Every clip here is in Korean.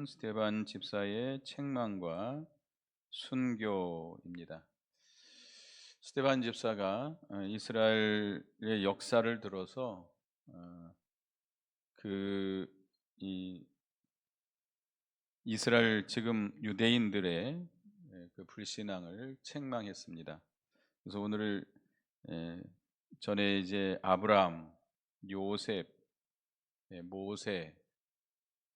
제목은 스테반 집사의 책망과 순교입니다. 스테반 집사가 이스라엘의 역사를 들어서 그 이 이스라엘 지금 유대인들의 그 불신앙을 책망했습니다. 그래서 오늘 전에 이제 아브라함, 요셉, 모세,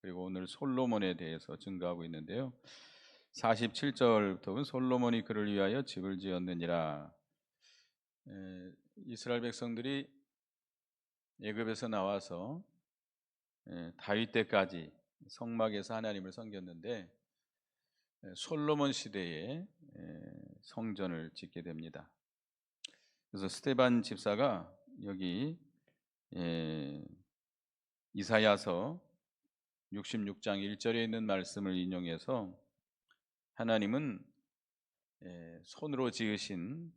그리고 오늘 솔로몬에 대해서 증거하고 있는데요. 47절부터는 솔로몬이 그를 위하여 집을 지었느니라. 이스라엘 백성들이 애굽에서 나와서 다윗 때까지 성막에서 하나님을 섬겼는데 솔로몬 시대에 성전을 짓게 됩니다. 그래서 스데반 집사가 여기 이사야서 66장 1절에 있는 말씀을 인용해서 하나님은 손으로 지으신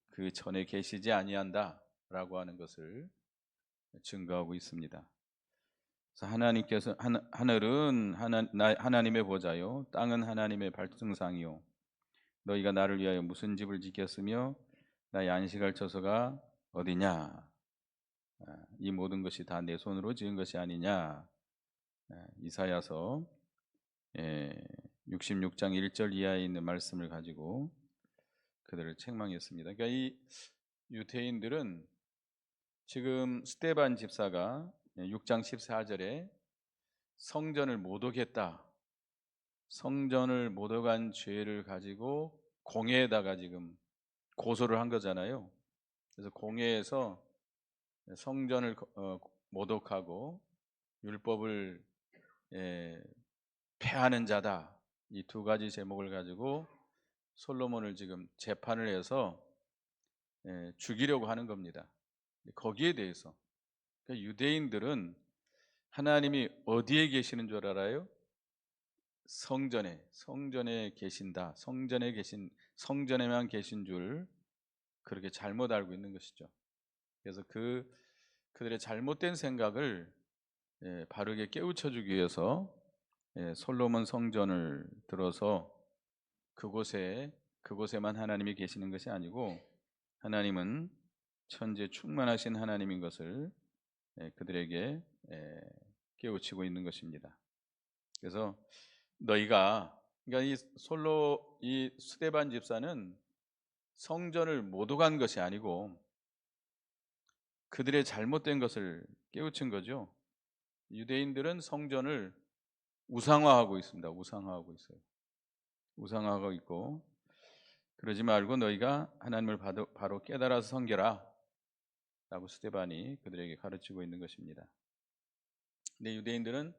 그 전에 계시지 아니한다라고 하는 것을 증거하고 있습니다. 그래서 하나님께서 하늘은 하나님의 보좌요, 땅은 하나님의 발등상이요. 너희가 나를 위하여 무슨 집을 짓겠으며 나의 안식할 처소가 어디냐? 이 모든 것이 다 내 손으로 지은 것이 아니냐? 이사야서 66장 1절 이하에 있는 말씀을 가지고 그들을 책망했습니다. 그러니까 이 유대인들은 지금 스데반 집사가 6장 14절에 성전을 못 오겠다, 성전을 못 오간 죄를 가지고 공회에다가 지금 고소를 한 거잖아요. 그래서 공회에서 성전을 모독하고 율법을 폐하는 자다, 이 두 가지 제목을 가지고 솔로몬을 지금 재판을 해서 죽이려고 하는 겁니다. 거기에 대해서 그러니까 유대인들은 하나님이 어디에 계시는 줄 알아요? 성전에 계신다. 성전에만 계신 줄 그렇게 잘못 알고 있는 것이죠. 그래서 그들의 잘못된 생각을 바르게 깨우쳐 주기 위해서 솔로몬 성전을 들어서 그곳에만 하나님이 계시는 것이 아니고 하나님은 천지에 충만하신 하나님인 것을 그들에게 깨우치고 있는 것입니다. 그래서 그러니까 이 스데반 집사는 성전을 못 오간 것이 아니고 그들의 잘못된 것을 깨우친 거죠. 유대인들은 성전을 우상화하고 있습니다. 우상화하고 있어요. 우상화하고 있고, 그러지 말고 너희가 하나님을 바로 깨달아서 섬겨라 라고 스데반이 그들에게 가르치고 있는 것입니다. 근데 유대인들은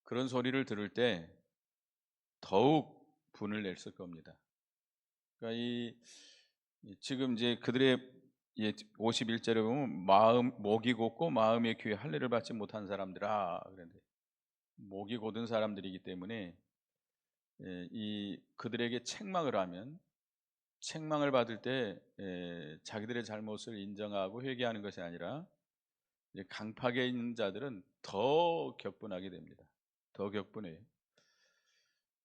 그런 소리를 들을 때 더욱 분을 냈을 겁니다. 그러니까 지금 이제 그들의 51절에 보면 목이 곧고 마음의 귀에 할례를 받지 못한 사람들아, 그런데 목이 곧은 사람들이기 때문에 그들에게 책망을 하면, 책망을 받을 때 자기들의 잘못을 인정하고 회개하는 것이 아니라 강팍에 있는 자들은 더 격분하게 됩니다. 더 격분해요.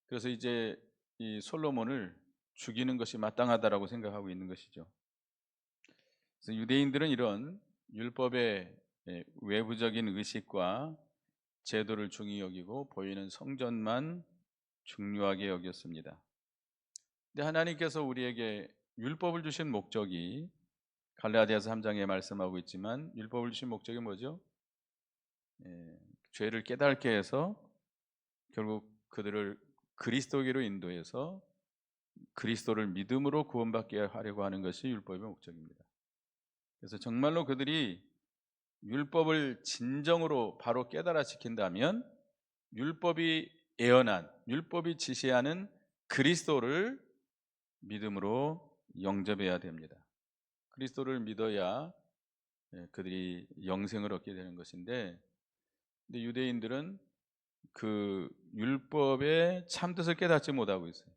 그래서 이제 이 솔로몬을 죽이는 것이 마땅하다라고 생각하고 있는 것이죠. 그래서 유대인들은 이런 율법의 외부적인 의식과 제도를 중히 여기고 보이는 성전만 중요하게 여겼습니다. 근데 하나님께서 우리에게 율법을 주신 목적이 갈라디아서 3장에 말씀하고 있지만, 율법을 주신 목적이 뭐죠? 죄를 깨닫게 해서 결국 그들을 그리스도께로 인도해서 그리스도를 믿음으로 구원받게 하려고 하는 것이 율법의 목적입니다. 그래서 정말로 그들이 율법을 진정으로 바로 깨달아 지킨다면 율법이 예언한, 율법이 지시하는 그리스도를 믿음으로 영접해야 됩니다. 그리스도를 믿어야 그들이 영생을 얻게 되는 것인데, 근데 유대인들은 그 율법의 참뜻을 깨닫지 못하고 있어요.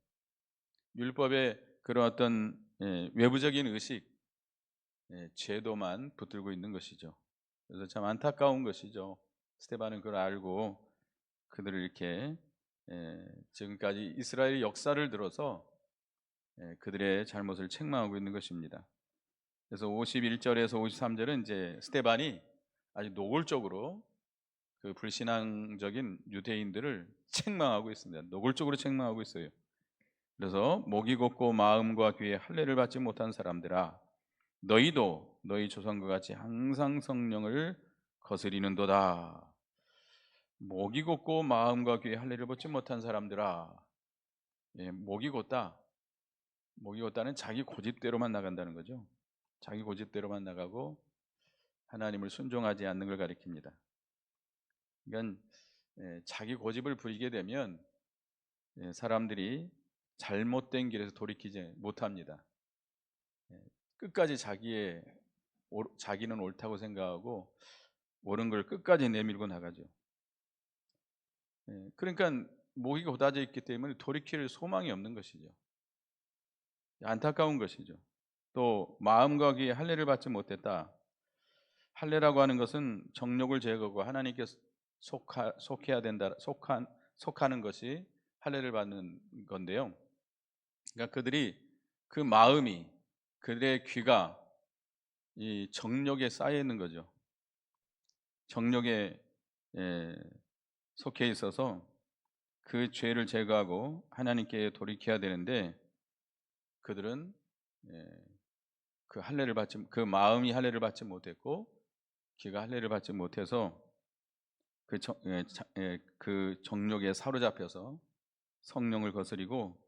율법의 그런 어떤 외부적인 의식, 제도만 붙들고 있는 것이죠. 그래서 참 안타까운 것이죠. 스데반은 그걸 알고 그들을 이렇게 지금까지 이스라엘 역사를 들어서 그들의 잘못을 책망하고 있는 것입니다. 그래서 51절에서 53절은 이제 스데반이 아주 노골적으로 그 불신앙적인 유대인들을 책망하고 있습니다. 노골적으로 책망하고 있어요. 그래서 목이 곧고 마음과 귀에 할례를 받지 못한 사람들아, 너희도 너희 조상과 같이 항상 성령을 거스리는도다. 목이 곧고 마음과 귀에 할례를 받지 못한 사람들아, 목이 곧다. 목이 곧다는 자기 고집대로만 나간다는 거죠. 자기 고집대로만 나가고 하나님을 순종하지 않는 걸 가리킵니다. 그러니까 자기 고집을 부리게 되면 사람들이 잘못된 길에서 돌이키지 못합니다. 끝까지 자기는 옳다고 생각하고 옳은 걸 끝까지 내밀고 나가죠. 그러니까 목이 곧아져 있기 때문에 돌이킬 소망이 없는 것이죠. 안타까운 것이죠. 또 마음과 귀에 할례를 받지 못했다. 할례라고 하는 것은 정욕을 제거하고 하나님께 속해야 된다. 속하는 것이 할례를 받는 건데요. 그러니까 그들이 그 마음이, 그들의 귀가 이 정욕에 쌓여 있는 거죠. 정욕에 속해 있어서 그 죄를 제거하고 하나님께 돌이켜야 되는데 그들은 그 마음이 할례를 받지 못했고 귀가 할례를 받지 못해서 그 정욕에 사로잡혀서 성령을 거스리고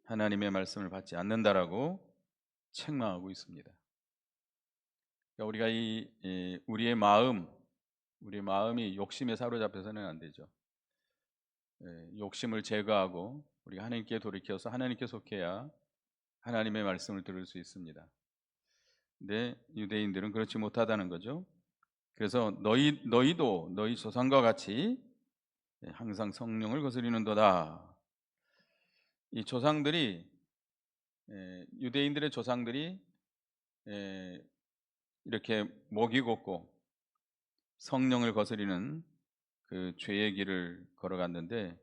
하나님의 말씀을 받지 않는다라고 책망하고 있습니다. 그러니까 우리가 우리의 마음이 욕심에 사로잡혀서는 안 되죠. 욕심을 제거하고 우리가 하나님께 돌이켜서 하나님께 속해야 하나님의 말씀을 들을 수 있습니다. 근데 유대인들은 그렇지 못하다는 거죠. 그래서 너희도 너희 조상과 같이 항상 성령을 거스리는도다. 이 조상들이 유대인들의 조상들이 이렇게 목이 곧고 성령을 거스리는 그 죄의 길을 걸어갔는데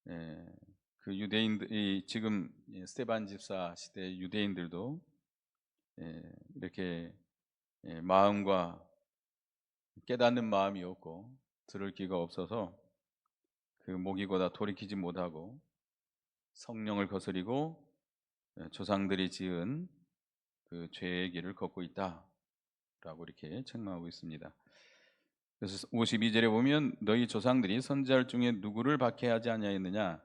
그 유대인들이 지금 스데반 집사 시대 유대인들도 이렇게 마음과 깨닫는 마음이 없고 들을 귀가 없어서 그 목이 곧아 돌이키지 못하고 성령을 거스리고 조상들이 지은 그 죄의 길을 걷고 있다라고 이렇게 책망하고 있습니다. 그래서 52절에 보면 너희 조상들이 선지자들 중에 누구를 박해하지 아니하였느냐?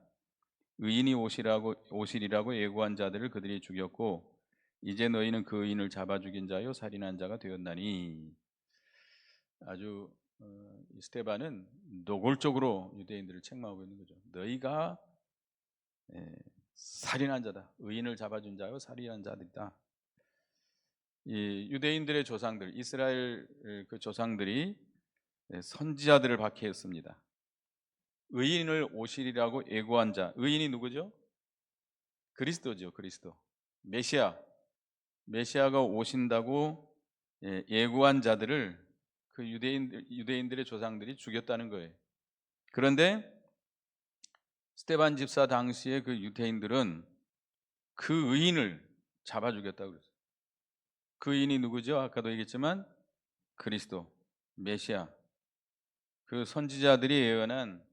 의인이 오시리라고 예고한 자들을 그들이 죽였고 이제 너희는 그 의인을 잡아 죽인 자요 살인한 자가 되었나니. 아주 스데반은 노골적으로 유대인들을 책망하고 있는 거죠. 너희가 살인한 자다. 의인을 잡아준 자요 살인한 자들이다. 이 유대인들의 조상들, 이스라엘 그 조상들이 선지자들을 박해했습니다. 의인을 오시리라고 예고한 자, 의인이 누구죠? 그리스도죠. 그리스도, 메시아가 오신다고 예고한 자들을 그 유대인들의 조상들이 죽였다는 거예요. 그런데 스데반 집사 당시에 그 유대인들은 그 의인을 잡아 죽였다고 그랬어요. 그 의인이 누구죠? 아까도 얘기했지만 그리스도, 메시아, 그 선지자들이 예언한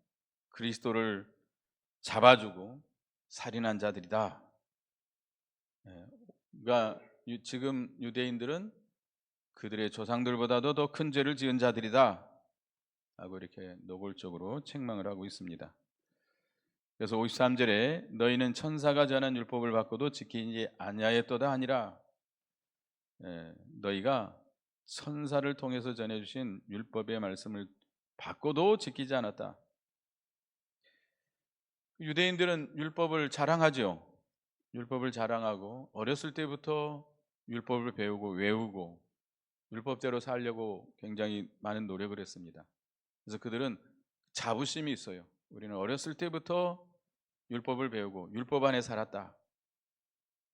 그리스도를 잡아주고 살인한 자들이다. 그러니까 지금 유대인들은 그들의 조상들보다도 더 큰 죄를 지은 자들이다 하고 이렇게 노골적으로 책망을 하고 있습니다. 그래서 53절에 너희는 천사가 전한 율법을 받고도 지키지 아니하였도다 하니라. 너희가 천사를 통해서 전해주신 율법의 말씀을 받고도 지키지 않았다. 유대인들은 율법을 자랑하죠. 율법을 자랑하고 어렸을 때부터 율법을 배우고 외우고 율법대로 살려고 굉장히 많은 노력을 했습니다. 그래서 그들은 자부심이 있어요. 우리는 어렸을 때부터 율법을 배우고 율법 안에 살았다.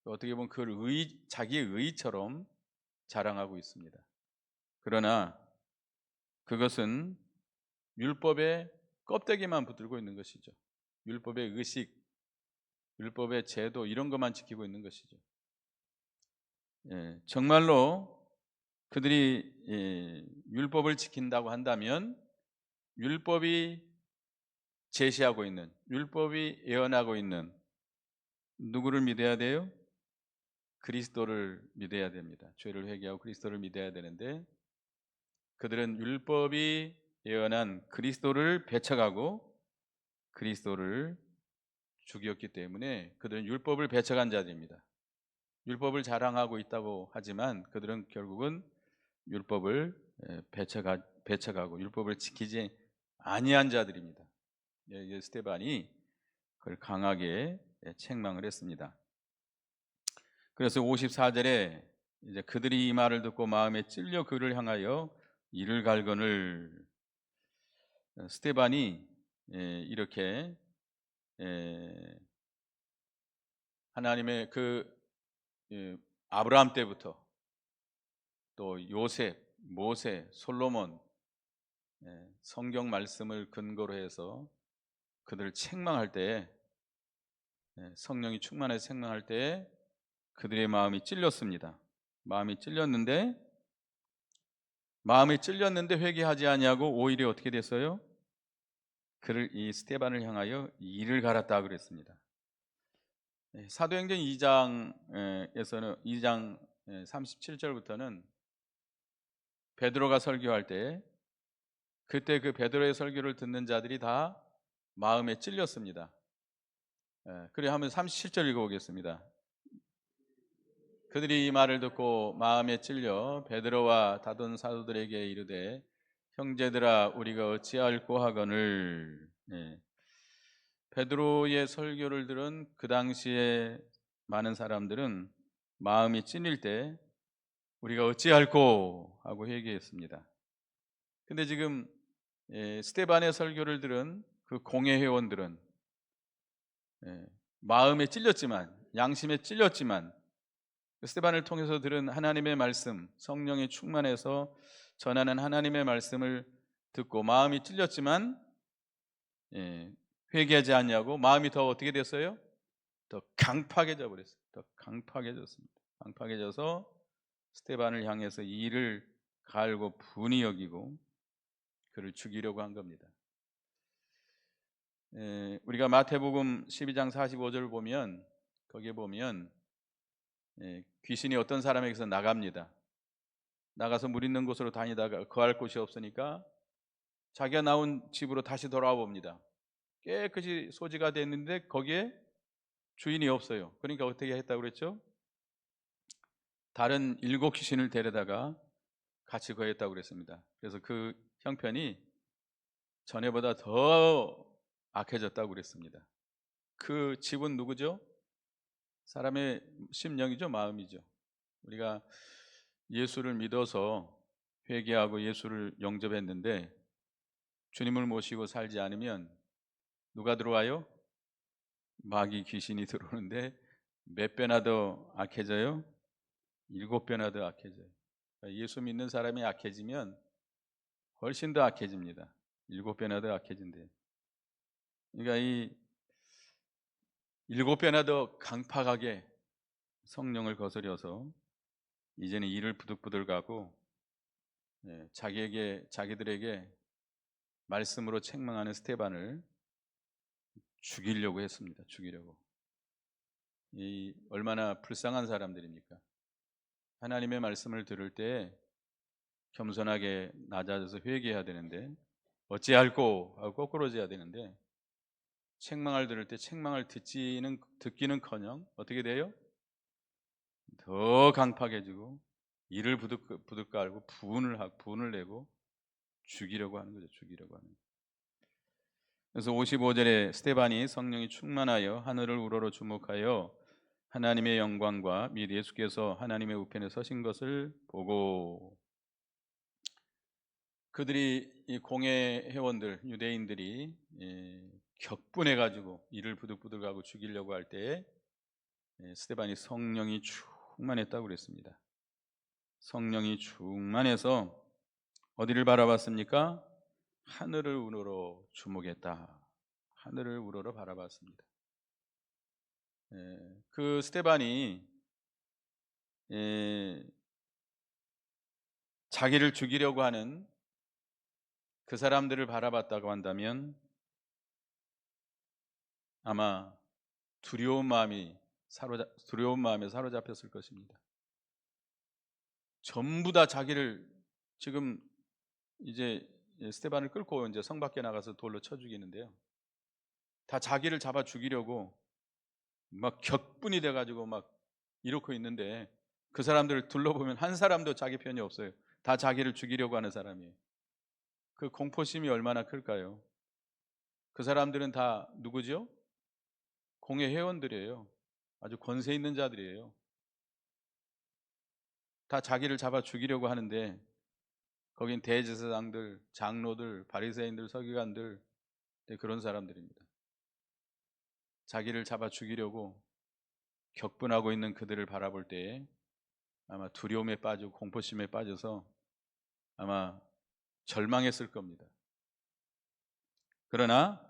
어떻게 보면 그걸 자기의 의의처럼 자랑하고 있습니다. 그러나 그것은 율법의 껍데기만 붙들고 있는 것이죠. 율법의 의식, 율법의 제도 이런 것만 지키고 있는 것이죠. 정말로 그들이 율법을 지킨다고 한다면 율법이 제시하고 있는, 율법이 예언하고 있는 누구를 믿어야 돼요? 그리스도를 믿어야 됩니다. 죄를 회개하고 그리스도를 믿어야 되는데 그들은 율법이 예언한 그리스도를 배척하고 그리스도를 죽였기 때문에 그들은 율법을 배척한 자들입니다. 율법을 자랑하고 있다고 하지만 그들은 결국은 율법을 배척하고 율법을 지키지 아니한 자들입니다. 스데반이 그걸 강하게 책망을 했습니다. 그래서 54절에 이제 그들이 이 말을 듣고 마음에 찔려 그를 향하여 이를 갈거늘. 스데반이 이렇게 하나님의 아브라함 때부터 또 요셉, 모세, 솔로몬 성경 말씀을 근거로 해서 그들을 책망할 때에 성령이 충만해서 책망할 때에 그들의 마음이 찔렸습니다. 마음이 찔렸는데 회개하지 아니하고 오히려 어떻게 됐어요? 그를 이 스데반을 향하여 이를 갈았다 그랬습니다. 사도행전 2장에서는 2장 37절부터는 베드로가 설교할 때 그때 그 베드로의 설교를 듣는 자들이 다 마음에 찔렸습니다. 그래 한번 37절 읽어보겠습니다. 그들이 이 말을 듣고 마음에 찔려 베드로와 다른 사도들에게 이르되 형제들아 우리가 어찌할꼬 하거늘. 베드로의 설교를 들은 그 당시에 많은 사람들은 마음이 찔릴 때 우리가 어찌할꼬 하고 회개했습니다. 근데 지금 스데반의 설교를 들은 그 공회 회원들은 마음에 찔렸지만, 양심에 찔렸지만 스데반을 통해서 들은 하나님의 말씀, 성령이 충만해서 전하는 하나님의 말씀을 듣고 마음이 찔렸지만 회개하지 않냐고 마음이 더 어떻게 됐어요? 더 강팍해져 버렸어요. 더 강팍해졌습니다. 강팍해져서 스데반을 향해서 이를 갈고 분이 여기고 그를 죽이려고 한 겁니다. 우리가 마태복음 12장 45절을 보면 거기에 보면 귀신이 어떤 사람에게서 나갑니다. 나가서 물 있는 곳으로 다니다가 거할 곳이 없으니까 자기가 나온 집으로 다시 돌아와 봅니다. 깨끗이 소지가 됐는데 거기에 주인이 없어요. 그러니까 어떻게 했다고 그랬죠? 다른 7 귀신을 데려다가 같이 거했다고 그랬습니다. 그래서 그 형편이 전에보다 더 악해졌다고 그랬습니다. 그 집은 누구죠? 사람의 심령이죠, 마음이죠. 우리가 예수를 믿어서 회개하고 예수를 영접했는데 주님을 모시고 살지 않으면 누가 들어와요? 마귀 귀신이 들어오는데 몇 배나 더 악해져요? 7배나 더 악해져요. 예수 믿는 사람이 악해지면 훨씬 더 악해집니다. 7배나 더 악해진대요. 그러니까 이 7배나 더 강팍하게 성령을 거스려서 이제는 이를 부들부들 가고 자기들에게 말씀으로 책망하는 스데반을 죽이려고 했습니다. 죽이려고. 이 얼마나 불쌍한 사람들입니까? 하나님의 말씀을 들을 때 겸손하게 낮아져서 회개해야 되는데 어찌할꼬 하고 꼬꾸러져야 되는데 책망을 들을 때 책망을 듣기는커녕 어떻게 돼요? 더 강팍해지고 이를 부득 깔고 분을 내고 죽이려고 하는 거죠. 죽이려고 하는. 그래서 55절에 스데반이 성령이 충만하여 하늘을 우러러 주목하여 하나님의 영광과 및 예수께서 하나님의 우편에 서신 것을 보고, 그들이 이 공회 회원들 유대인들이 격분해 가지고 이를 부득부득하고 죽이려고 할 때에 스데반이 성령이 충만했다고 그랬습니다. 성령이 충만해서 어디를 바라봤습니까? 하늘을 우러러 주목했다. 하늘을 우러러 바라봤습니다. 그 스데반이 자기를 죽이려고 하는 그 사람들을 바라봤다고 한다면 아마 두려운 마음에 사로잡혔을 것입니다. 전부 다 자기를 지금 이제 스데반을 끌고 이제 성 밖에 나가서 돌로 쳐 죽이는데요. 다 자기를 잡아 죽이려고 막 격분이 돼가지고 막 이러고 있는데 그 사람들을 둘러보면 한 사람도 자기 편이 없어요. 다 자기를 죽이려고 하는 사람이에요. 그 공포심이 얼마나 클까요? 그 사람들은 다 누구죠? 공회 회원들이에요. 아주 권세 있는 자들이에요. 다 자기를 잡아 죽이려고 하는데 거긴 대제사장들, 장로들, 바리새인들, 서기관들 그런 사람들입니다. 자기를 잡아 죽이려고 격분하고 있는 그들을 바라볼 때에 아마 두려움에 빠지고 공포심에 빠져서 아마 절망했을 겁니다. 그러나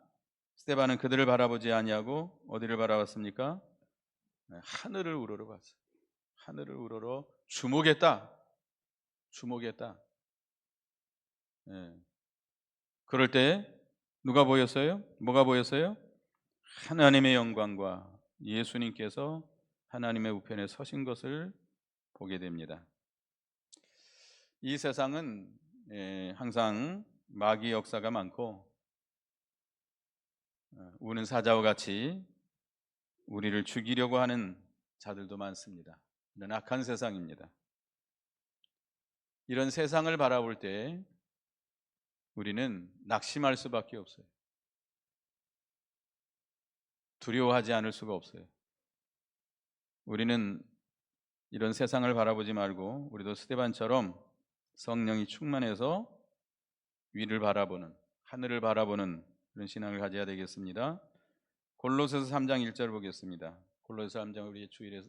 스데반은 그들을 바라보지 아니하고 어디를 바라봤습니까? 하늘을 우러러 봤어요. 하늘을 우러러 주목했다. 예. 그럴 때 누가 보였어요? 뭐가 보였어요? 하나님의 영광과 예수님께서 하나님의 우편에 서신 것을 보게 됩니다. 이 세상은 항상 마귀 역사가 많고 우는 사자와 같이 우리를 죽이려고 하는 자들도 많습니다. 이런 악한 세상입니다. 이런 세상을 바라볼 때 우리는 낙심할 수밖에 없어요. 두려워하지 않을 수가 없어요. 우리는 이런 세상을 바라보지 말고 우리도 스데반처럼 성령이 충만해서 위를 바라보는, 하늘을 바라보는 그런 신앙을 가져야 되겠습니다. 골로새서 3장 1절 보겠습니다. 골로새서 3장 우리 주일에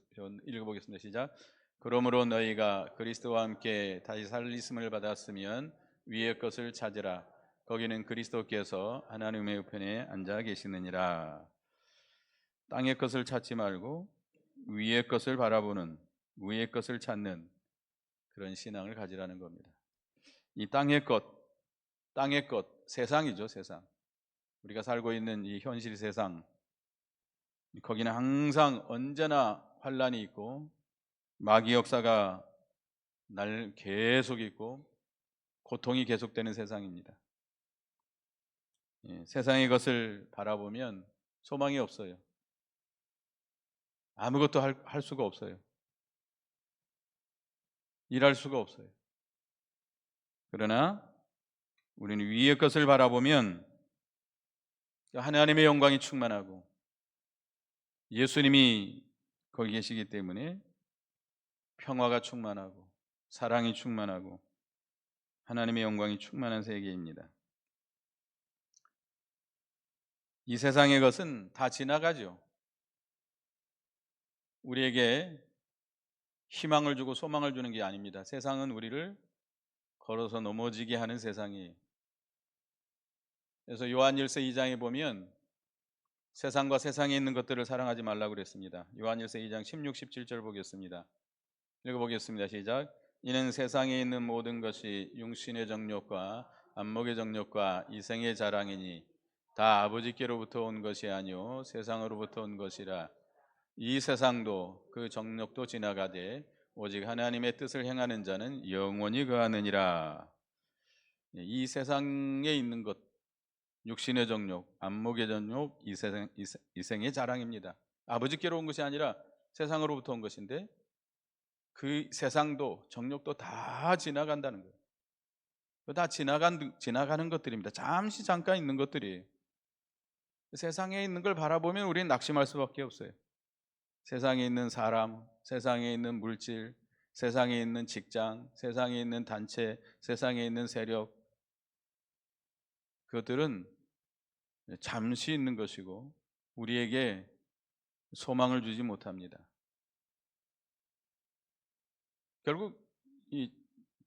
읽어보겠습니다. 시작. 그러므로 너희가 그리스도와 함께 다시 살리심을 받았으면 위의 것을 찾으라. 거기는 그리스도께서 하나님의 우편에 앉아 계시느니라. 땅의 것을 찾지 말고 위의 것을 바라보는, 위의 것을 찾는 그런 신앙을 가지라는 겁니다. 이 땅의 것, 세상이죠, 세상. 우리가 살고 있는 이 현실 세상, 거기는 항상 언제나 환란이 있고 마귀 역사가 날 계속 있고 고통이 계속되는 세상입니다. 세상의 것을 바라보면 소망이 없어요. 아무것도 할 수가 없어요. 일할 수가 없어요. 그러나 우리는 위의 것을 바라보면 하나님의 영광이 충만하고 예수님이 거기 계시기 때문에 평화가 충만하고 사랑이 충만하고 하나님의 영광이 충만한 세계입니다. 이 세상의 것은 다 지나가죠. 우리에게 희망을 주고 소망을 주는 게 아닙니다. 세상은 우리를 걸어서 넘어지게 하는 세상이에요. 그래서 요한일서 2장에 보면 세상과 세상에 있는 것들을 사랑하지 말라고 그랬습니다. 요한일서 2장 16, 17절 보겠습니다. 읽어보겠습니다. 시작. 이는 세상에 있는 모든 것이 육신의 정욕과 안목의 정욕과 이생의 자랑이니 다 아버지께로부터 온 것이 아니요 세상으로부터 온 것이라. 이 세상도 그 정욕도 지나가되 오직 하나님의 뜻을 행하는 자는 영원히 거하느니라. 이 세상에 있는 것, 육신의 정욕, 안목의 정욕, 이생의 자랑입니다. 아버지께로 온 것이 아니라 세상으로부터 온 것인데 그 세상도 정욕도 다 지나간다는 거예요. 다 지나가는 것들입니다. 잠깐 있는 것들이에요. 세상에 있는 걸 바라보면 우리는 낙심할 수밖에 없어요. 세상에 있는 사람, 세상에 있는 물질, 세상에 있는 직장, 세상에 있는 단체, 세상에 있는 세력, 그것들은 잠시 있는 것이고 우리에게 소망을 주지 못합니다. 결국 이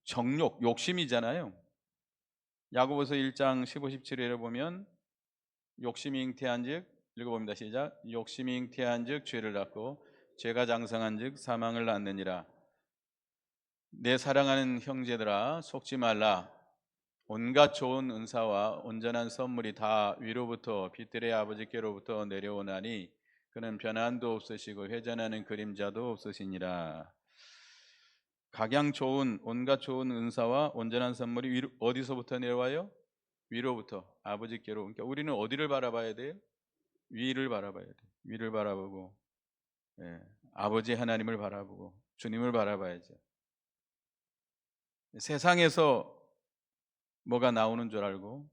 정욕, 욕심이잖아요. 야고보서 1장 15, 17절에 보면 욕심이 잉태한즉 읽어봅니다. 시작. 욕심이 잉태한즉 죄를 낳고 죄가 장성한즉 사망을 낳느니라. 내 사랑하는 형제들아 속지 말라. 온갖 좋은 은사와 온전한 선물이 다 위로부터 빛들의 아버지께로부터 내려오나니 그는 변함도 없으시고 회전하는 그림자도 없으시니라. 각양 좋은 온갖 좋은 은사와 온전한 선물이 어디서부터 내려와요? 위로부터 아버지께로. 그러니까 우리는 어디를 바라봐야 돼요? 위를 바라봐야 돼요. 위를 바라보고 아버지 하나님을 바라보고 주님을 바라봐야죠. 세상에서 뭐가 나오는 줄 알고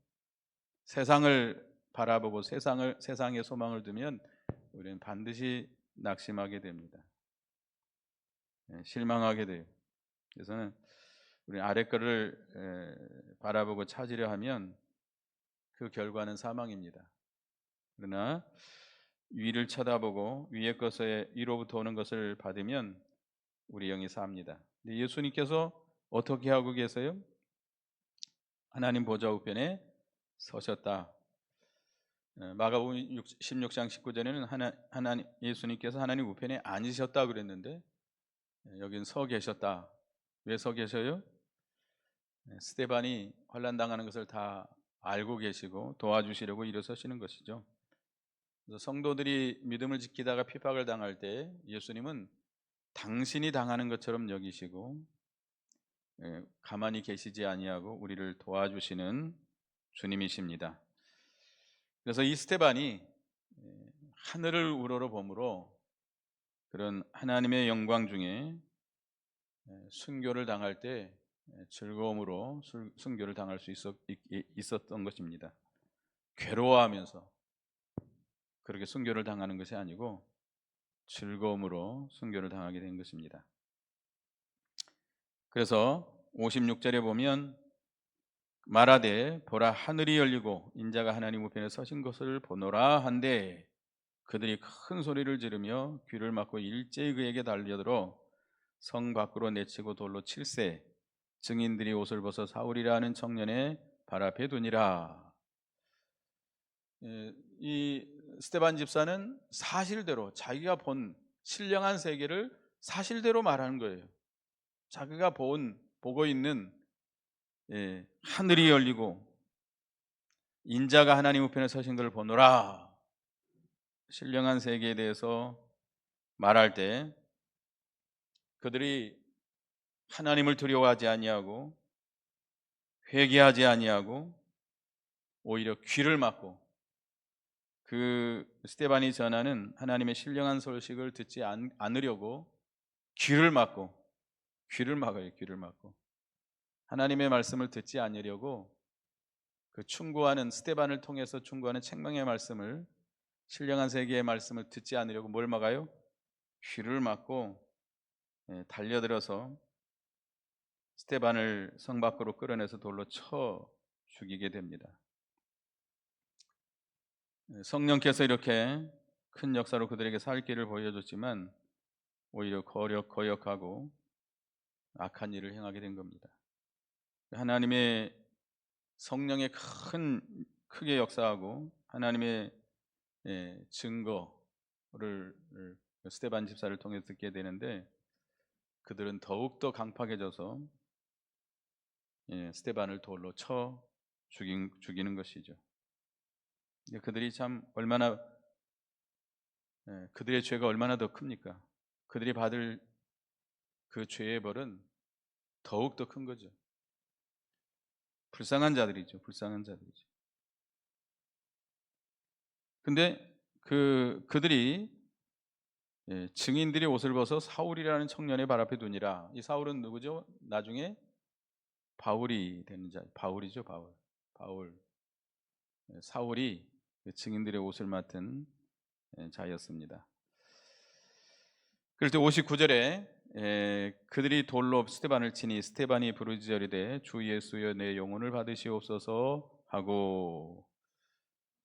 세상을 바라보고 세상에 소망을 두면 우리는 반드시 낙심하게 됩니다. 실망하게 돼요. 그래서는 우리 아래 거를 바라보고 찾으려 하면 그 결과는 사망입니다. 그러나 위를 쳐다보고 위의 것에 위로부터 오는 것을 받으면 우리 영이 삽니다. 예수님께서 어떻게 하고 계세요? 하나님 보좌 우편에 서셨다. 마가복음 16장 19절에는 예수님께서 하나님 우편에 앉으셨다 그랬는데 여긴 서 계셨다. 왜 서 계셔요? 스데반이 환난 당하는 것을 다 알고 계시고 도와주시려고 일어서시는 것이죠. 그래서 성도들이 믿음을 지키다가 핍박을 당할 때 예수님은 당신이 당하는 것처럼 여기시고 가만히 계시지 아니하고 우리를 도와주시는 주님이십니다. 그래서 이 스데반이 하늘을 우러러 보므로 그런 하나님의 영광 중에 순교를 당할 때 즐거움으로 순교를 당할 수 있었던 것입니다. 괴로워하면서 그렇게 순교를 당하는 것이 아니고 즐거움으로 순교를 당하게 된 것입니다. 그래서 56절에 보면 말하되 보라 하늘이 열리고 인자가 하나님 우편에 서신 것을 보노라 한데 그들이 큰 소리를 지르며 귀를 막고 일제히 그에게 달려들어 성 밖으로 내치고 돌로 칠세 증인들이 옷을 벗어 사울이라는 청년의 발 앞에 두니라. 이 스데반 집사는 사실대로 자기가 본 신령한 세계를 사실대로 말하는 거예요. 자기가 보고 있는 하늘이 열리고 인자가 하나님 우편에 서신 것을 보노라. 신령한 세계에 대해서 말할 때 그들이 하나님을 두려워하지 아니하고 회개하지 아니하고 오히려 귀를 막고 그 스데반이 전하는 하나님의 신령한 소식을 듣지 않으려고 귀를 막아요. 귀를 막고 하나님의 말씀을 듣지 않으려고 그 충고하는 스데반을 통해서 충고하는 책망의 말씀을 신령한 세계의 말씀을 듣지 않으려고 뭘 막아요? 귀를 막고 달려들어서 스데반을 성 밖으로 끌어내서 돌로 쳐 죽이게 됩니다. 성령께서 이렇게 큰 역사로 그들에게 살 길을 보여줬지만 오히려 거역하고 악한 일을 행하게 된 겁니다. 하나님의 성령의 크게 역사하고 하나님의 증거를 스데반 집사를 통해서 듣게 되는데 그들은 더욱더 강팍해져서 스데반을 돌로 쳐 죽이는 것이죠. 그들이 참 그들의 죄가 얼마나 더 큽니까? 그들이 받을 그 죄의 벌은 더욱더 큰 거죠. 불쌍한 자들이죠. 근데 그들이 증인들이 옷을 벗어 사울이라는 청년의 발 앞에 두니라. 이 사울은 누구죠? 나중에 바울이 되는 자. 바울이죠. 바울. 사울이 증인들의 옷을 맡은 자였습니다. 그럴 때 59절에 그들이 돌로 스데반을 치니 스데반이 부르짖으되 주 예수여 내 영혼을 받으시옵소서 하고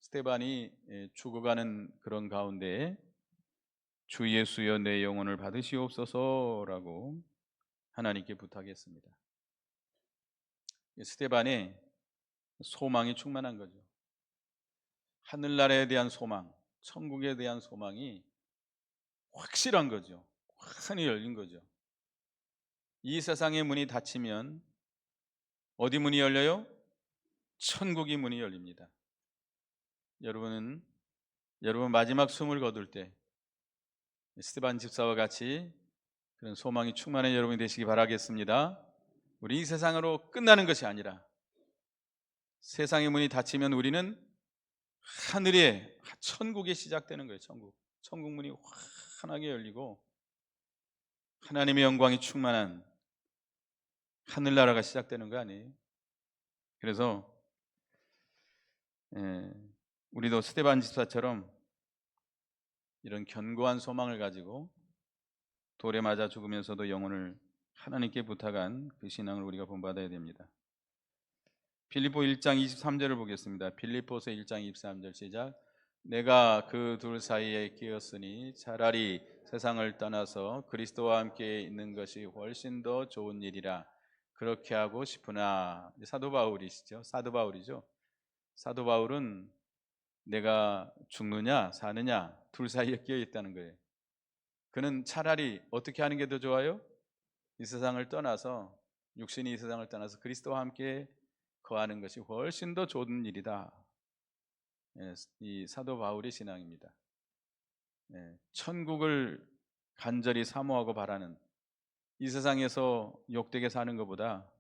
스데반이 죽어가는 그런 가운데 주 예수여 내 영혼을 받으시옵소서라고 하나님께 부탁했습니다. 스데반의 소망이 충만한 거죠. 하늘나라에 대한 소망, 천국에 대한 소망이 확실한 거죠. 환히 열린 거죠. 이 세상의 문이 닫히면 어디 문이 열려요? 천국이 문이 열립니다. 여러분 마지막 숨을 거둘 때 스테반 집사와 같이 그런 소망이 충만한 여러분이 되시기 바라겠습니다. 우리 이 세상으로 끝나는 것이 아니라 세상의 문이 닫히면 우리는 하늘의 천국이 시작되는 거예요. 천국 문이 환하게 열리고 하나님의 영광이 충만한 하늘나라가 시작되는 거 아니에요? 그래서 우리도 스테반 집사처럼 이런 견고한 소망을 가지고 돌에 맞아 죽으면서도 영혼을 하나님께 부탁한 그 신앙을 우리가 본받아야 됩니다. 빌립보 1장 23절을 보겠습니다. 빌립보서 1장 23절 시작. 내가 그 둘 사이에 끼었으니 차라리 세상을 떠나서 그리스도와 함께 있는 것이 훨씬 더 좋은 일이라 그렇게 하고 싶으나. 사도 바울이시죠. 사도 바울이죠. 사도 바울은 내가 죽느냐 사느냐 둘 사이에 끼어 있다는 거예요. 그는 차라리 어떻게 하는 게 더 좋아요? 이 세상을 떠나서, 육신이 이 세상을 떠나서 그리스도와 함께 거하는 것이 훨씬 더 좋은 일이다. 이 사도 바울의 신앙입니다. 천국을 간절히 사모하고 바라는, 이 세상에서 욕되게 사는 것보다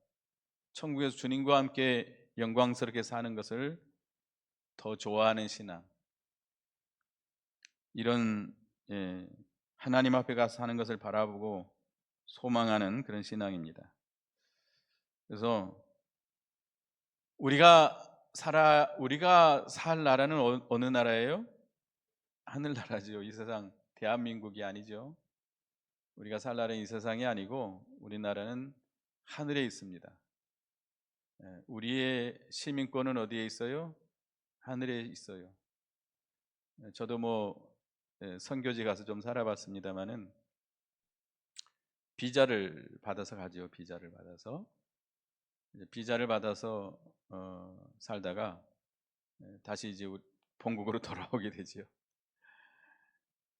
천국에서 주님과 함께 영광스럽게 사는 것을 더 좋아하는 신앙, 이런 하나님 앞에 가서 사는 것을 바라보고 소망하는 그런 신앙입니다. 그래서 우리가 살 나라는 어느 나라예요? 하늘나라죠. 이 세상 대한민국이 아니죠. 우리가 살 나라는 이 세상이 아니고 우리나라는 하늘에 있습니다. 우리의 시민권은 어디에 있어요? 하늘에 있어요. 저도 선교지 가서 좀 살아봤습니다만은 비자를 받아서 가죠. 비자를 받아서 살다가 다시 이제 본국으로 돌아오게 되죠.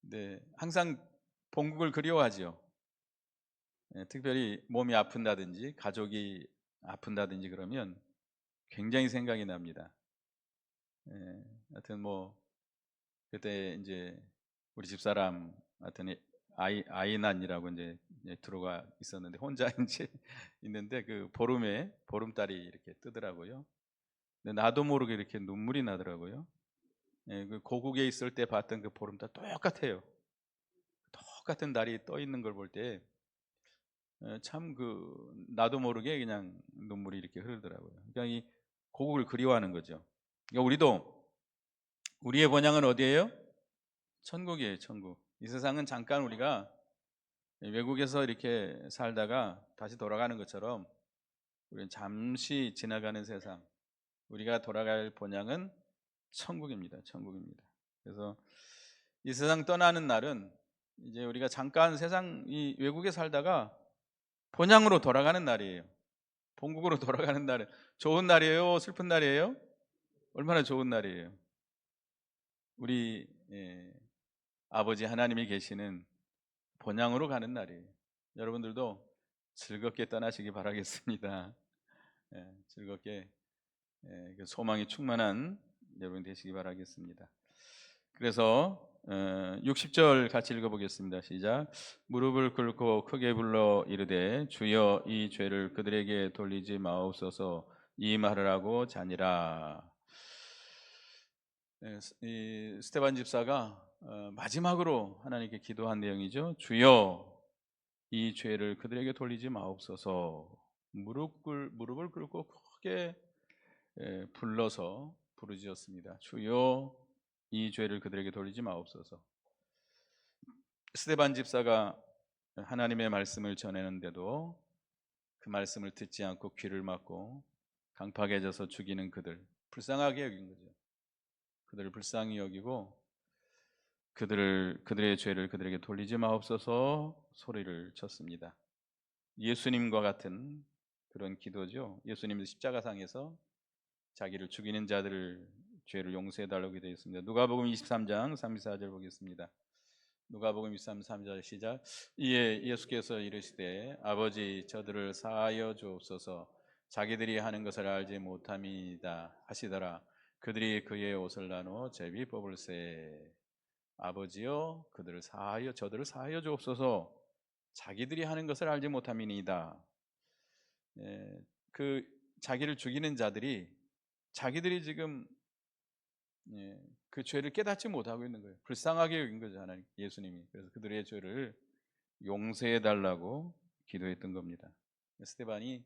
네, 항상 본국을 그리워하죠. 특별히 몸이 아픈다든지 가족이 아픈다든지 그러면 굉장히 생각이 납니다. 하여튼 그때 이제 우리 집사람 하여튼 아이난이라고 이제 들어가 있었는데 혼자 이제 있는데 그 보름달이 이렇게 뜨더라고요. 근데 나도 모르게 이렇게 눈물이 나더라고요. 그 고국에 있을 때 봤던 그 보름달 똑같아요. 똑같은 달이 떠 있는 걸 볼 때 참 나도 모르게 그냥 눈물이 이렇게 흐르더라고요. 그러니까 이 고국을 그리워하는 거죠. 그러니까 우리의 본향은 어디예요? 천국이에요, 천국. 이 세상은 잠깐 우리가 외국에서 이렇게 살다가 다시 돌아가는 것처럼 우리는 잠시 지나가는 세상. 우리가 돌아갈 본향은 천국입니다. 천국입니다. 그래서 이 세상 떠나는 날은 이제 우리가 잠깐 이 외국에 살다가 본향으로 돌아가는 날이에요. 본국으로 돌아가는 날은 좋은 날이에요? 슬픈 날이에요? 얼마나 좋은 날이에요. 우리 아버지 하나님이 계시는 본향으로 가는 날이에요. 여러분들도 즐겁게 떠나시기 바라겠습니다. 즐겁게 그 소망이 충만한 여러분 되시기 바라겠습니다. 그래서 60절 같이 읽어보겠습니다. 시작. 무릎을 꿇고 크게 불러 이르되 주여 이 죄를 그들에게 돌리지 마옵소서 이 말을 하고 자니라. 이 스테반 집사가 마지막으로 하나님께 기도한 내용이죠. 주여 이 죄를 그들에게 돌리지 마옵소서. 무릎을 꿇고 크게 불러서 부르짖었습니다. 주여 이 죄를 그들에게 돌리지 마옵소서. 스데반 집사가 하나님의 말씀을 전하는데도 그 말씀을 듣지 않고 귀를 막고 강팍해져서 죽이는 그들, 불쌍하게 여긴 거죠. 그들을 불쌍히 여기고 그들의 죄를 그들에게 돌리지 마옵소서 소리를 쳤습니다. 예수님과 같은 그런 기도죠. 예수님도 십자가상에서 자기를 죽이는 자들을 죄를 용서해 달라고 되어 있습니다. 누가복음 23장 34절 보겠습니다. 누가복음 23절 시작. 이에 예수께서 이르시되 아버지 저들을 사하여 주옵소서 자기들이 하는 것을 알지 못함이다 하시더라. 그들이 그의 옷을 나누어 제비 뽑을세. 아버지여 저들을 사하여 주옵소서 자기들이 하는 것을 알지 못함이니이다. 그 자기를 죽이는 자들이 자기들이 지금 그 죄를 깨닫지 못하고 있는 거예요. 불쌍하게 여긴 거죠, 하나님 예수님이. 그래서 그들의 죄를 용서해 달라고 기도했던 겁니다. 스데반이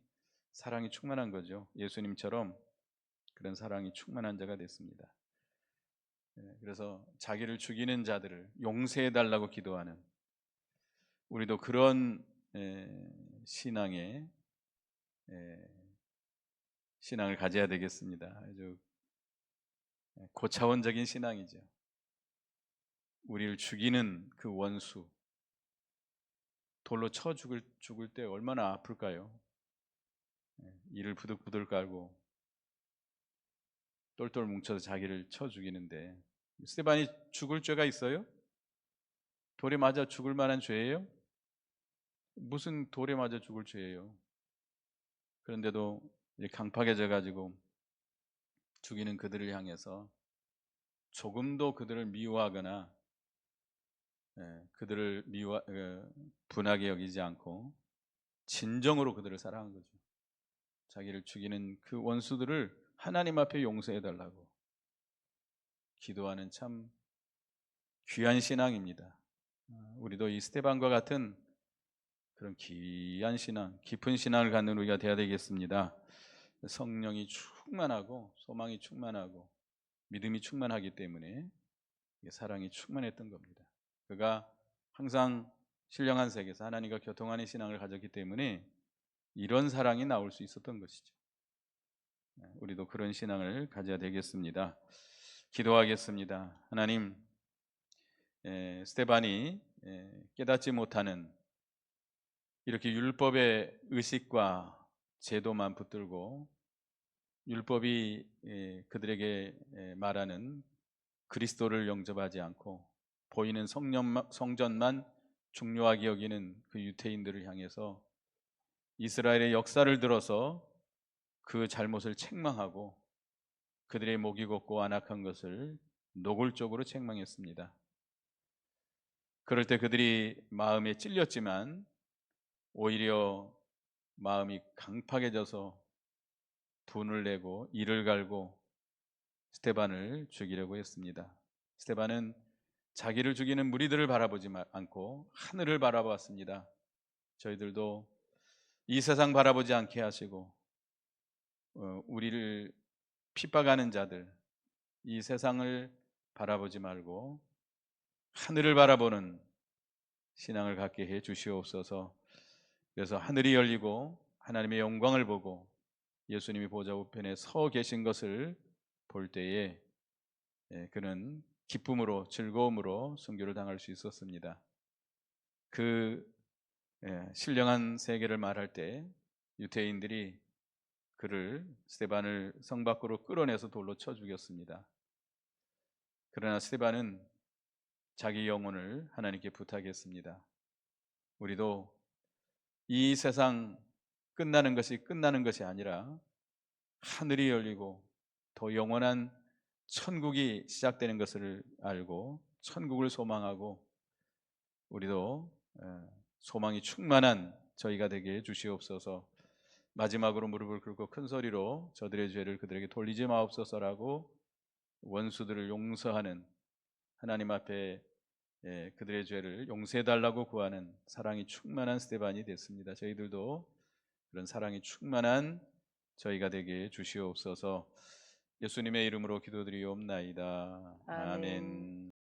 사랑이 충만한 거죠. 예수님처럼 그런 사랑이 충만한 자가 됐습니다. 그래서 자기를 죽이는 자들을 용서해 달라고 기도하는 우리도 그런 신앙을 가져야 되겠습니다. 아주 고차원적인 신앙이죠. 우리를 죽이는 그 원수 돌로 쳐 죽을 때 얼마나 아플까요? 이를 부들부들 깔고 똘똘 뭉쳐서 자기를 쳐 죽이는데 스데반이 죽을 죄가 있어요? 돌에 맞아 죽을 만한 죄예요? 무슨 돌에 맞아 죽을 죄예요? 그런데도 강팍해져 가지고 죽이는 그들을 향해서 조금도 그들을 미워하거나 그들을 분하게 여기지 않고 진정으로 그들을 사랑한 거죠. 자기를 죽이는 그 원수들을 하나님 앞에 용서해 달라고 기도하는 참 귀한 신앙입니다. 우리도 이 스데반과 같은 그런 귀한 신앙, 깊은 신앙을 갖는 우리가 되어야 되겠습니다. 성령이 충만하고 소망이 충만하고 믿음이 충만하기 때문에 사랑이 충만했던 겁니다. 그가 항상 신령한 세계에서 하나님과 교통하는 신앙을 가졌기 때문에 이런 사랑이 나올 수 있었던 것이죠. 우리도 그런 신앙을 가져야 되겠습니다. 기도하겠습니다. 하나님, 스데반이 깨닫지 못하는 이렇게 율법의 의식과 제도만 붙들고 율법이 그들에게 말하는 그리스도를 영접하지 않고 보이는 성전만 중요하게 여기는 그 유대인들을 향해서 이스라엘의 역사를 들어서 그 잘못을 책망하고 그들의 목이 곱고 안악한 것을 노골적으로 책망했습니다. 그럴 때 그들이 마음에 찔렸지만 오히려 마음이 강팍해져서 분을 내고 이를 갈고 스데반을 죽이려고 했습니다. 스데반은 자기를 죽이는 무리들을 바라보지 않고 하늘을 바라보았습니다. 저희들도 이 세상 바라보지 않게 하시고 우리를 핍박하는 자들 이 세상을 바라보지 말고 하늘을 바라보는 신앙을 갖게 해 주시옵소서. 그래서 하늘이 열리고 하나님의 영광을 보고 예수님이 보좌 우편에 서 계신 것을 볼 때에 그는 기쁨으로 즐거움으로 순교를 당할 수 있었습니다. 그 신령한 세계를 말할 때 유대인들이 스데반을 성 밖으로 끌어내서 돌로 쳐 죽였습니다. 그러나 스데반은 자기 영혼을 하나님께 부탁했습니다. 우리도 이 세상 끝나는 것이 아니라 하늘이 열리고 더 영원한 천국이 시작되는 것을 알고 천국을 소망하고 우리도 소망이 충만한 저희가 되게 해 주시옵소서. 마지막으로 무릎을 꿇고 큰 소리로 저들의 죄를 그들에게 돌리지 마옵소서라고 원수들을 용서하는 하나님 앞에 그들의 죄를 용서해 달라고 구하는 사랑이 충만한 스데반이 됐습니다. 저희들도 그런 사랑이 충만한 저희가 되게 해 주시옵소서. 예수님의 이름으로 기도드리옵나이다. 아멘.